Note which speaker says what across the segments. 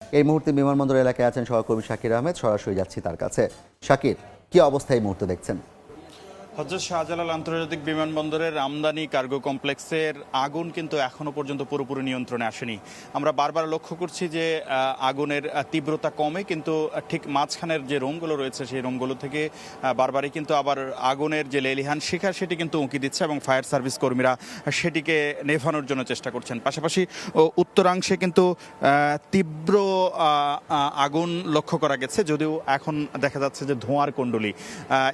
Speaker 1: এই মুহূর্তে বিমানবন্দর এলাকায় আছেন সহকর্মী শাকির আহমেদ, সরাসরি যাচ্ছি তার কাছে। শাকির, কি অবস্থা এই মুহূর্তে দেখছেন?
Speaker 2: হযরত শাহজালাল আন্তর্জাতিক বিমানবন্দরের আমদানি কার্গো কমপ্লেক্সের আগুন কিন্তু এখনো পর্যন্ত পুরোপুরি নিয়ন্ত্রণে আসেনি। আমরা বারবার লক্ষ্য করছি যে আগুনের তীব্রতা কমে, কিন্তু ঠিক মাঝখানের যে রুমগুলো রয়েছে সেই রুমগুলো থেকে বারবারই কিন্তু আবার আগুনের যে লেলিহান শিখা সেটি কিন্তু উঁকি দিচ্ছে এবং ফায়ার সার্ভিস কর্মীরা সেটিকে নেভানোর জন্য চেষ্টা করছেন। পাশাপাশি উত্তরাংশে কিন্তু তীব্র আগুন লক্ষ্য করা গেছে, যদিও এখন দেখা যাচ্ছে যে ধোঁয়ার কুণ্ডলী।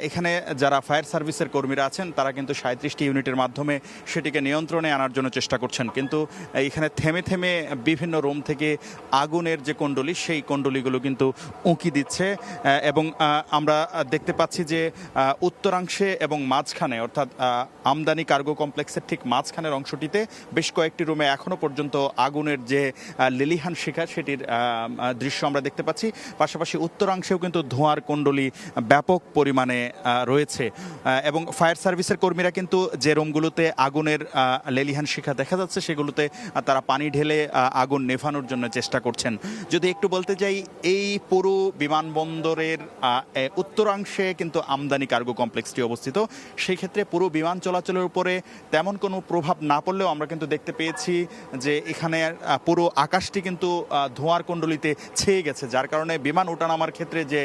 Speaker 2: এখানে যারা ফায়ার সার্ভিসের কর্মীরা আছেন তারা কিন্তু 37টি ইউনিটের মাধ্যমে সেটিকে নিয়ন্ত্রণে আনার জন্য চেষ্টা করছেন, কিন্তু এখানে থেমে থেমে বিভিন্ন রুম থেকে আগুনের যে কুণ্ডলী সেই কুণ্ডলীগুলো কিন্তু উঁকি দিচ্ছে। এবং আমরা দেখতে পাচ্ছি যে উত্তরাংশে এবং মাঝখানে, অর্থাৎ আমদানি কার্গো কমপ্লেক্সের ঠিক মাঝখানের অংশটিতে বেশ কয়েকটি রুমে এখনো পর্যন্ত আগুনের যে লেলিহান শিখা সেটির দৃশ্য আমরা দেখতে পাচ্ছি। পাশাপাশি উত্তরাংশেও কিন্তু ধোঁয়ার কুণ্ডলী ব্যাপক পরিমাণে রয়েছে এবং ফায়ার সার্ভিসের কর্মীরা কিন্তু যে রুমগুলোতে আগুনের লেলিহান শিখা দেখা যাচ্ছে সেগুলোতে তারা পানি ঢেলে আগুন নেভানোর জন্য চেষ্টা করছেন। যদি একটু বলতে যাই, এই পুরো বিমানবন্দরের উত্তরাংশে কিন্তু আমদানি কার্গো কমপ্লেক্সটি অবস্থিত। সেই ক্ষেত্রে পুরো বিমান চলাচলের উপরে তেমন কোনো প্রভাব না পড়লেও আমরা কিন্তু দেখতে পেয়েছি যে এখানে পুরো আকাশটি কিন্তু ধোঁয়ার কুণ্ডলীতে ছেয়ে গেছে, যার কারণে বিমান ওঠানামার ক্ষেত্রে যে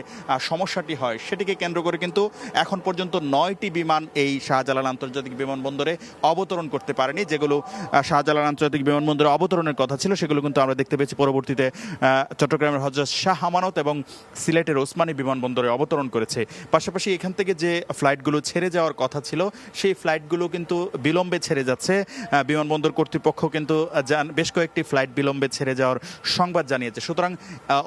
Speaker 2: সমস্যাটি হয় সেটিকে কেন্দ্র করে কিন্তু এখন পর্যন্ত 9টি বিমান এই শাহজালাল আন্তর্জাতিক বিমানবন্দরে অবতরণ করতে পারেনি। যেগুলো শাহজালাল আন্তর্জাতিক বিমানবন্দরে অবতরণের কথা ছিল সেগুলো কিন্তু আমরা দেখতে পেয়েছি পরবর্তীতে চট্টগ্রামের হযরত শাহ আমানত এবং সিলেটের ওসমানী বিমানবন্দরে অবতরণ করেছে। পাশাপাশি এখান থেকে যে ফ্লাইটগুলো ছেড়ে যাওয়ার কথা ছিল সেই ফ্লাইটগুলো কিন্তু বিলম্বে ছেড়ে যাচ্ছে। বিমানবন্দর কর্তৃপক্ষ কিন্তু বেশ কয়েকটি ফ্লাইট বিলম্বে ছেড়ে যাওয়ার সংবাদ জানিয়েছে। সুতরাং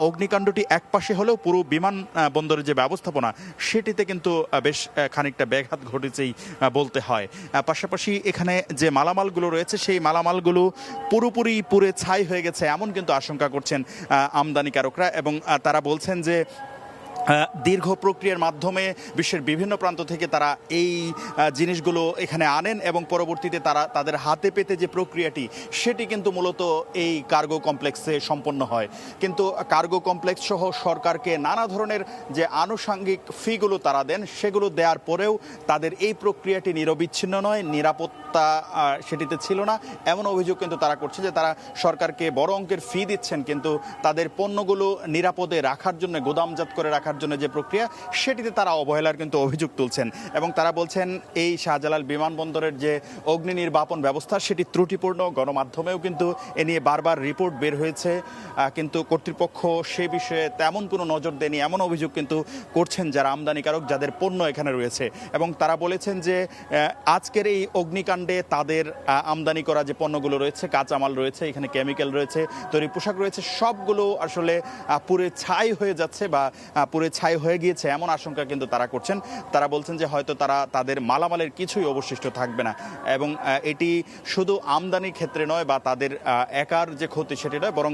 Speaker 2: অগ্নিকাণ্ডটি এক পাশে হলেও পুরো বিমানবন্দরের যে ব্যবস্থাপনা সেটিতে কিন্তু বেশ খানিকটা ব্যাঘাত ঘটেছেই বলতে হয়। পাশাপাশি এখানে যে মালামালগুলো রয়েছে সেই মালামালগুলো পুরোপুরি পুড়ে ছাই হয়ে গেছে এমন কিন্তু আশঙ্কা করছেন আমদানিকারকরা, এবং তারা বলছেন যে দীর্ঘ প্রক্রিয়ার মাধ্যমে বিশ্বের বিভিন্ন প্রান্ত থেকে তারা এই জিনিসগুলো এখানে আনেন এবং পরবর্তীতে তারা তাদের হাতে পেতে যে প্রক্রিয়াটি সেটি কিন্তু মূলত এই কার্গো কমপ্লেক্সে সম্পন্ন হয়। কিন্তু কার্গো কমপ্লেক্স সহ সরকারকে নানা ধরনের যে আনুষঙ্গিক ফিগুলো তারা দেন সেগুলো দেওয়ার পরেও তাদের এই প্রক্রিয়াটি নিরবিচ্ছিন্ন নয়, নিরাপত্তা সেটিতে ছিল না এমন অভিযোগ কিন্তু তারা করছে যে তারা সরকারকে বড় অঙ্কের ফি দিচ্ছেন, কিন্তু তাদের পণ্যগুলো নিরাপদে রাখার জন্য, গোদামজাত করে রাখার জন্য যে প্রক্রিয়া সেটিতে তারা অবহেলার কিন্তু অভিযোগ তুলছেন। এবং তারা বলছেন এই শাহজালাল বিমানবন্দরের যে অগ্নি নির্বাপন ব্যবস্থা সেটি ত্রুটিপূর্ণ। গণমাধ্যমেও কিন্তু এ নিয়ে বারবার রিপোর্ট বের হয়েছে, কিন্তু কর্তৃপক্ষ সে বিষয়ে তেমন কোনো নজর দেয়নি এমন অভিযোগ কিন্তু করছেন যারা আমদানিকারক, যাদের পণ্য এখানে রয়েছে। এবং তারা বলেছেন যে আজকের এই অগ্নিকাণ্ডে তাদের আমদানি করা যে পণ্যগুলো রয়েছে, কাঁচামাল রয়েছে, এখানে কেমিক্যাল রয়েছে, তৈরি পোশাক রয়েছে, সবগুলো আসলে পুড়ে ছাই হয়ে যাচ্ছে বা পুড়ে ছাই হয়ে গিয়েছে এমন আশঙ্কা কিন্তু তারা করছেন। তারা বলছেন যে হয়তো তাদের মালামালের কিছুই অবশিষ্ট থাকবে না, এবং এটি শুধু আমদানির ক্ষেত্রে নয় বা তাদের একার যে ক্ষতি সেটি নয়, বরং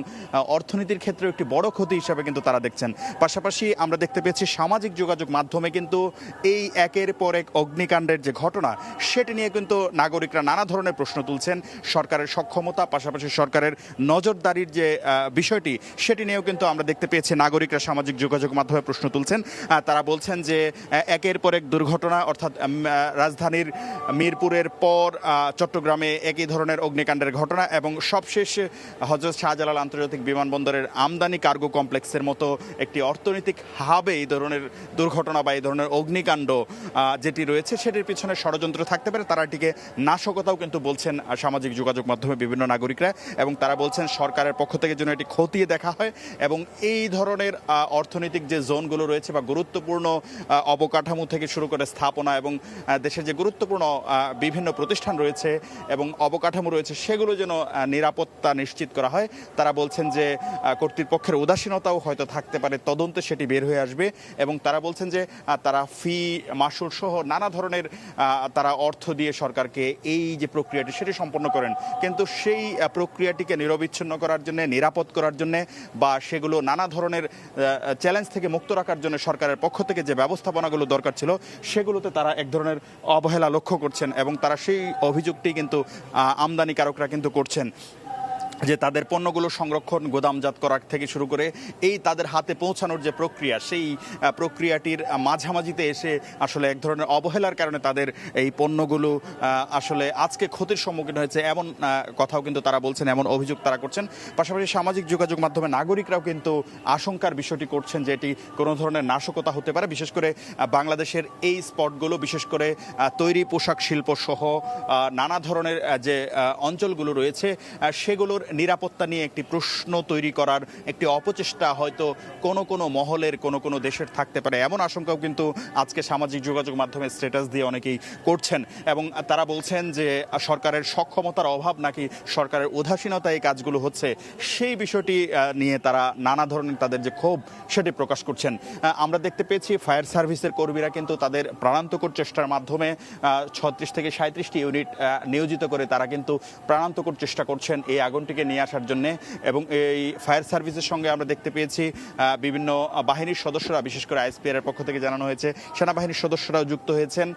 Speaker 2: অর্থনীতির ক্ষেত্রে একটি বড় ক্ষতি হিসাবে কিন্তু তারা দেখছেন। পাশাপাশি আমরা দেখতে পেয়েছি সামাজিক যোগাযোগ মাধ্যমে কিন্তু এই একের পর এক অগ্নিকাণ্ডের যে ঘটনা সেটি নিয়ে কিন্তু নাগরিকরা নানা ধরনের প্রশ্ন তুলছেন। সরকারের সক্ষমতা, পাশাপাশি সরকারের নজরদারির যে বিষয়টি সেটি নিয়েও কিন্তু আমরা দেখতে পেয়েছি নাগরিকরা সামাজিক যোগাযোগ মাধ্যমে প্রশ্ন তুলছেন। তারা বলছেন যে একের পর এক দুর্ঘটনা, অর্থাৎ রাজধানীর মিরপুরের পর চট্টগ্রামে একই ধরনের অগ্নিকাণ্ডের ঘটনা, এবং সবশেষ হযরত শাহজালাল আন্তর্জাতিক বিমানবন্দরের আমদানি কার্গো কমপ্লেক্সের মতো একটি অর্থনৈতিক হাবে এই ধরনের দুর্ঘটনা বা এই ধরনের অগ্নিকাণ্ড যেটি রয়েছে সেটির পিছনে ষড়যন্ত্র থাকতে পারে। তারা এটিকে নাশকতাও কিন্তু বলছেন সামাজিক যোগাযোগ মাধ্যমে বিভিন্ন নাগরিকরা, এবং তারা বলছেন সরকারের পক্ষ থেকে যেন এটি খতিয়ে দেখা হয় এবং এই ধরনের অর্থনৈতিক যে জোনগুলো রয়েছে বা গুরুত্বপূর্ণ অবকাঠামো থেকে শুরু করে স্থাপনা এবং দেশের যে গুরুত্বপূর্ণ বিভিন্ন প্রতিষ্ঠান রয়েছে এবং অবকাঠামো রয়েছে সেগুলো যেন নিরাপত্তা নিশ্চিত করা হয়। তারা বলছেন যে কর্তৃপক্ষের উদাসীনতাও হয়তো থাকতে পারে, তদন্তে সেটি বের হয়ে আসবে, এবং তারা বলছেন যে তারা ফি মাসুল সহ নানা ধরনের তারা অর্থ দিয়ে সরকারকে এই যে প্রক্রিয়াটি সেটি সম্পন্ন করেন, কিন্তু সেই প্রক্রিয়াটিকে নিরবিচ্ছিন্ন করার জন্য, নিরাপদ করার জন্য বা সেগুলো নানা ধরনের চ্যালেঞ্জ থেকে মুক্ত রাখার জন্য সরকারের পক্ষ থেকে যে ব্যবস্থাপনাগুলো দরকার ছিল সেগুলোতে তারা এক ধরনের অবহেলা লক্ষ্য করছেন, এবং তারা সেই অভিযোগটি কিন্তু আমদানিকারকরা কিন্তু করছেন। যে তাদের পণ্যগুলো সংরক্ষণ গোদামজাত করার থেকে শুরু করে এই তাদের হাতে পৌঁছানোর যে প্রক্রিয়া, সেই প্রক্রিয়াটির মাঝামাঝিতে এসে আসলে এক ধরনের অবহেলার কারণে তাদের এই পণ্যগুলো আসলে আজকে ক্ষতির সম্মুখীন হয়েছে, এমন কথাও কিন্তু তারা বলছেন, এমন অভিযোগ তারা করছেন। পাশাপাশি সামাজিক যোগাযোগ মাধ্যমে নাগরিকরাও কিন্তু আশঙ্কার বিষয়টি করছেন যে এটি কোনো ধরনের নাশকতা হতে পারে। বিশেষ করে বাংলাদেশের এই স্পটগুলো, বিশেষ করে তৈরি পোশাক শিল্প সহ নানা ধরনের যে অঞ্চলগুলো রয়েছে সেগুলোর নিরাপত্তা নিয়ে একটি প্রশ্ন তৈরি করার একটি অপচেষ্টা হয়তো কোনো মহলের কোনো দেশের থাকতে পারে, এমন আশঙ্কাও কিন্তু আজকে সামাজিক যোগাযোগ মাধ্যমে স্ট্যাটাস দিয়ে অনেকেই করছেন। এবং তারা বলছেন যে সরকারের সক্ষমতার অভাব নাকি সরকারের উদাসীনতা এই কাজগুলো হচ্ছে, সেই বিষয়টি নিয়ে তারা নানা ধরনের তাদের যে ক্ষোভ সেটি প্রকাশ করছেন। আমরা দেখতে পেয়েছি ফায়ার সার্ভিসের কর্মীরা কিন্তু তাদের প্রাণান্তকর চেষ্টার মাধ্যমে 36 থেকে 37টি ইউনিট নিয়োজিত করে তারা কিন্তু প্রাণান্তকর চেষ্টা করছেন এই আগুনটিকে নিয়ে আসার জন্য। এবং এই ফায়ার সার্ভিসের সঙ্গে আমরা দেখতে পেয়েছি বিভিন্ন বাহিনীর সদস্যরা, বিশেষ করে আইএসপিআর এর পক্ষ থেকে জানানো হয়েছে সেনাবাহিনীর সদস্যরাও যুক্ত হয়েছেন।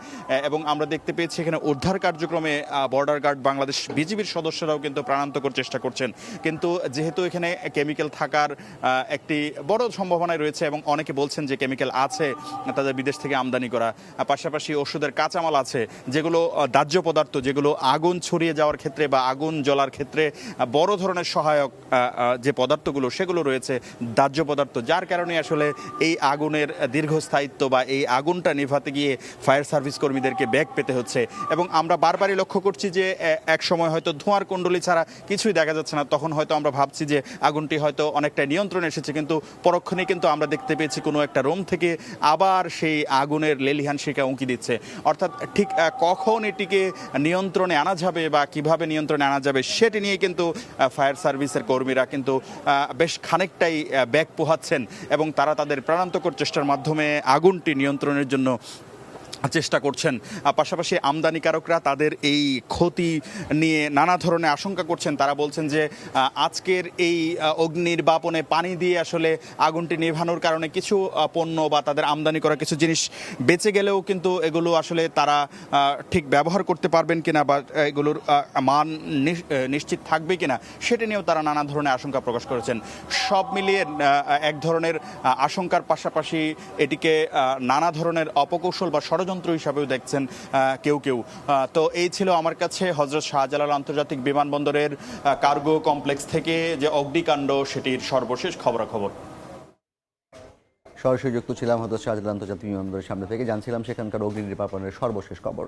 Speaker 2: এবং আমরা দেখতে পেয়েছি এখানে উদ্ধার কার্যক্রমে বর্ডার গার্ড বাংলাদেশ বিজিবির সদস্যরাও কিন্তু প্রাণান্তকর চেষ্টা করছেন। কিন্তু যেহেতু এখানে কেমিক্যাল থাকার একটি বড় সম্ভাবনায় রয়েছে এবং অনেকে বলছেন যে কেমিক্যাল আছে তাদের বিদেশ থেকে আমদানি করা, পাশাপাশি ওষুধের কাঁচামাল আছে যেগুলো দাহ্য পদার্থ, যেগুলো আগুন ছড়িয়ে যাওয়ার ক্ষেত্রে বা আগুন জ্বলার ক্ষেত্রে বড় ধরনের সহায়ক যে পদার্থগুলো সেগুলো রয়েছে দাহ্য পদার্থ, যার কারণে আসলে এই আগুনের দীর্ঘস্থায়িত্ব বা এই আগুনটা নিভাতে গিয়ে ফায়ার সার্ভিস কর্মীদেরকে ব্যাগ পেতে হচ্ছে। এবং আমরা বারবারই লক্ষ্য করছি যে এক সময় হয়তো ধোঁয়ার কুণ্ডলী ছাড়া কিছুই দেখা যাচ্ছে না, তখন হয়তো আমরা ভাবছি যে আগুনটি হয়তো অনেকটা নিয়ন্ত্রণে এসেছে, কিন্তু পরক্ষণে কিন্তু আমরা দেখতে পেয়েছি কোনো একটা রুম থেকে আবার সেই আগুনের লেলিহান শিখা উঁকি দিচ্ছে। অর্থাৎ ঠিক কখন এটিকে নিয়ন্ত্রণে আনা যাবে বা কিভাবে নিয়ন্ত্রণে আনা যাবে সেটি নিয়ে কিন্তু ফায়ার সার্ভিসের কর্মীরা কিন্তু বেশ খানিকটাই ব্যাগ পোহাচ্ছেন এবং তারা তাদের প্রাণান্তকর চেষ্টার মাধ্যমে আগুনটি নিয়ন্ত্রণের জন্য চেষ্টা করছেন। পাশাপাশি আমদানিকারকরা তাদের এই ক্ষতি নিয়ে নানা ধরনের আশঙ্কা করছেন। তারা বলছেন যে আজকের এই অগ্নিনির্বাপনে পানি দিয়ে আসলে আগুনটি নেভানোর কারণে কিছু পণ্য বা তাদের আমদানি করা কিছু জিনিস বেঁচে গেলেও কিন্তু এগুলো আসলে তারা ঠিক ব্যবহার করতে পারবেন কিনা বা এগুলোর মান নিশ্চিত থাকবে কিনা সেটা নিয়েও তারা নানা ধরনের আশঙ্কা প্রকাশ করেছেন। সব মিলিয়ে এক ধরনের আশঙ্কার পাশাপাশি এটিকে নানা ধরনের অপকৌশল বা ষড়যন্ত্র হিসাবেও দেখছেন কেউ। তো এই ছিল আমার কাছে হযরত শাহজালাল আন্তর্জাতিক বিমানবন্দরের কার্গো কমপ্লেক্স থেকে যে অগ্নিকাণ্ড সেটির সর্বশেষ খবরাখবর।
Speaker 1: সরাসরি যুক্ত ছিলাম হযরত শাহজালাল আন্তর্জাতিক বিমানবন্দরের সামনে থেকে, জানছিলাম সেখানকার অগ্নি নির্বাপনের সর্বশেষ খবর।